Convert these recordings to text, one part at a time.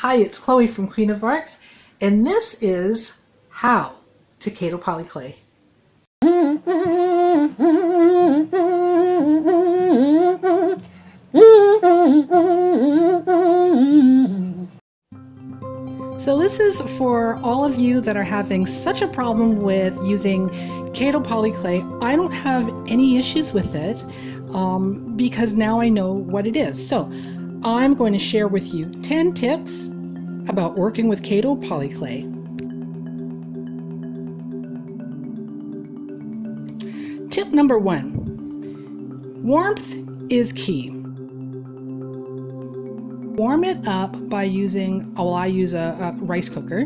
Hi, it's Chloe from Queen of Arts, and this is How to Kato Polyclay. So this is for all of you that are having such a problem with using Kato Polyclay. I don't have any issues with it because now I know what it is. So I'm going to share with you 10 tips about working with Kato Polyclay. Tip number 1, warmth is key. Warm it up by using, I use a rice cooker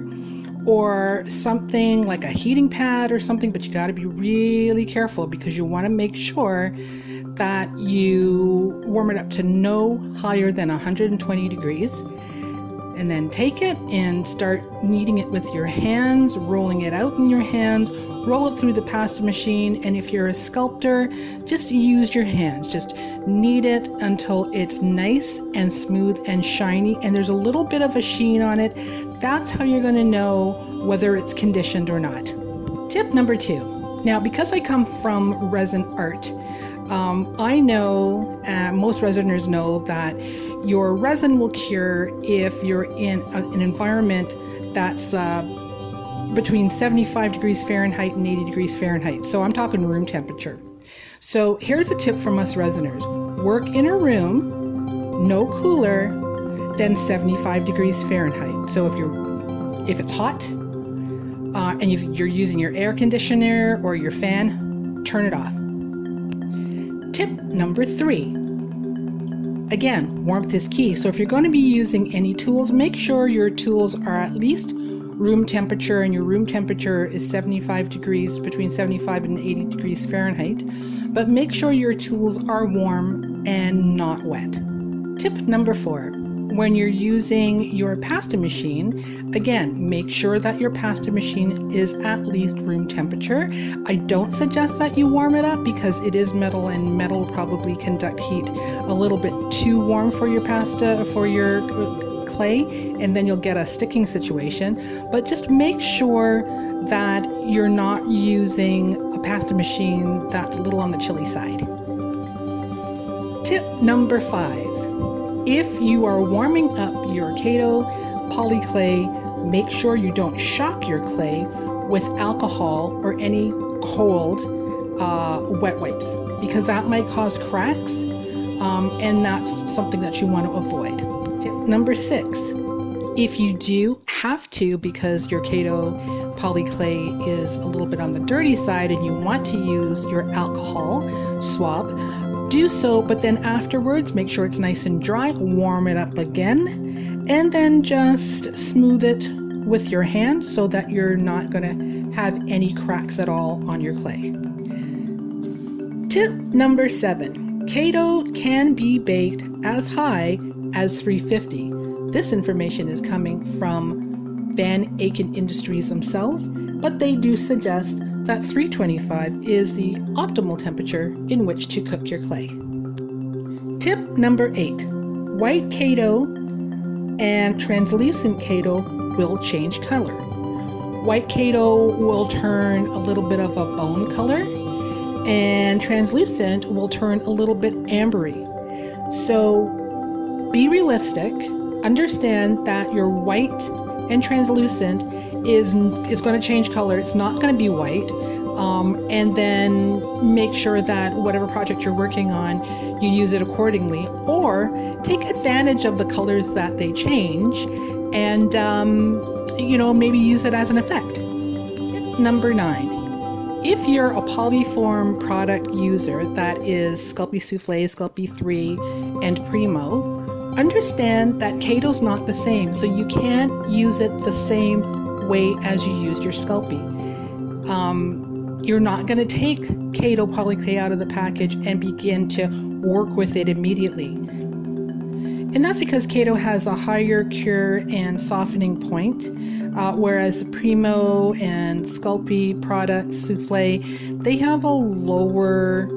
or something like a heating pad or something, but you got to be really careful because you want to make sure that you warm it up to no higher than 120 degrees. And then take it and start kneading it with your hands, rolling it out in your hands, roll it through the pasta machine, and if you're a sculptor, just use your hands. Just knead it until it's nice and smooth and shiny, and there's a little bit of a sheen on it. That's how you're going to know whether it's conditioned or not. Tip number 2. Now, because I come from resin art, I know, most resiners know that your resin will cure if you're in an environment that's between 75 degrees Fahrenheit and 80 degrees Fahrenheit. So I'm talking room temperature. So here's a tip from us resiners. Work in a room no cooler than 75 degrees Fahrenheit. So if it's hot and if you're using your air conditioner or your fan, turn it off. Tip number 3. Again, warmth is key. So if you're going to be using any tools, make sure your tools are at least room temperature, and your room temperature is 75 degrees, between 75 and 80 degrees Fahrenheit. But make sure your tools are warm and not wet. Tip number 4. When you're using your pasta machine, again, make sure that your pasta machine is at least room temperature. I don't suggest that you warm it up because it is metal, and metal will probably conduct heat a little bit too warm for your pasta, for your clay, and then you'll get a sticking situation. But just make sure that you're not using a pasta machine that's a little on the chilly side. Tip number 5. If you are warming up your Kato Polyclay, make sure you don't shock your clay with alcohol or any cold wet wipes, because that might cause cracks, and that's something that you want to avoid. Tip number 6. If you do have to, because your Kato Polyclay is a little bit on the dirty side and you want to use your alcohol swab, do so, but then afterwards make sure it's nice and dry, warm it up again, and then just smooth it with your hands so that you're not going to have any cracks at all on your clay. Tip number 7. Kato can be baked as high as 350. This information is coming from Van Aken Industries themselves, but they do suggest that 325 is the optimal temperature in which to cook your clay. Tip number 8. White Kato and translucent Kato will change color. White Kato will turn a little bit of a bone color, and translucent will turn a little bit ambery. So be realistic. Understand that your white and translucent is going to change color. It's not going to be white. And then make sure that whatever project you're working on, you use it accordingly, or take advantage of the colors that they change and maybe use it as an effect. Tip number 9. If you're a polyform product user, that is Sculpey Soufflé, Sculpey 3, and Primo, understand that Kato's not the same, so you can't use it the same way as you used your Sculpey. You're not going to take Kato Polyclay out of the package and begin to work with it immediately. And that's because Kato has a higher cure and softening point, whereas the Primo and Sculpey products, Soufflé, they have a lower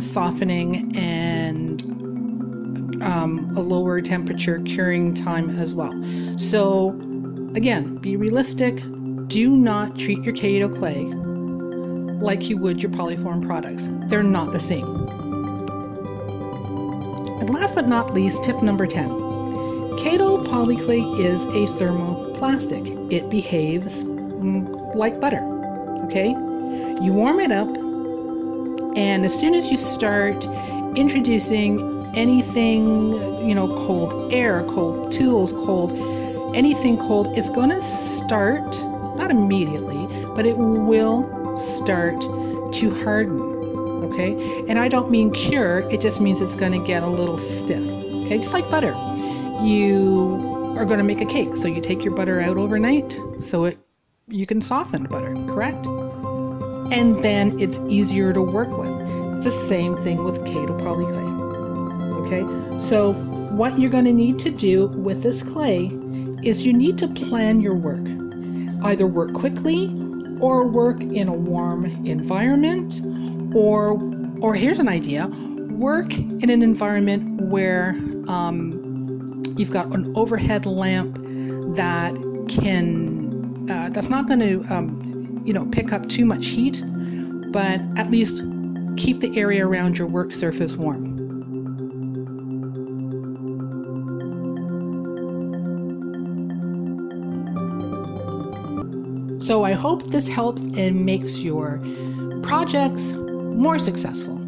softening and a lower temperature curing time as well. So again, be realistic. Do not treat your Kato clay like you would your polyform products. They're not the same. And last but not least, tip number 10. Kato Polyclay is a thermoplastic. It behaves like butter, okay? You warm it up, and as soon as you start introducing anything, cold air, cold tools, anything cold, it's going to start, not immediately, but it will start to harden, okay? And I don't mean cure, it just means it's going to get a little stiff, okay? Just like butter. You are going to make a cake, so you take your butter out overnight so you can soften butter, correct? And then it's easier to work with. It's the same thing with Kato Polyclay, okay? So what you're going to need to do with this clay is you need to plan your work. Either work quickly or work in a warm environment, or here's an idea, work in an environment where you've got an overhead lamp that that's not going to pick up too much heat, but at least keep the area around your work surface warm. So I hope this helps and makes your projects more successful.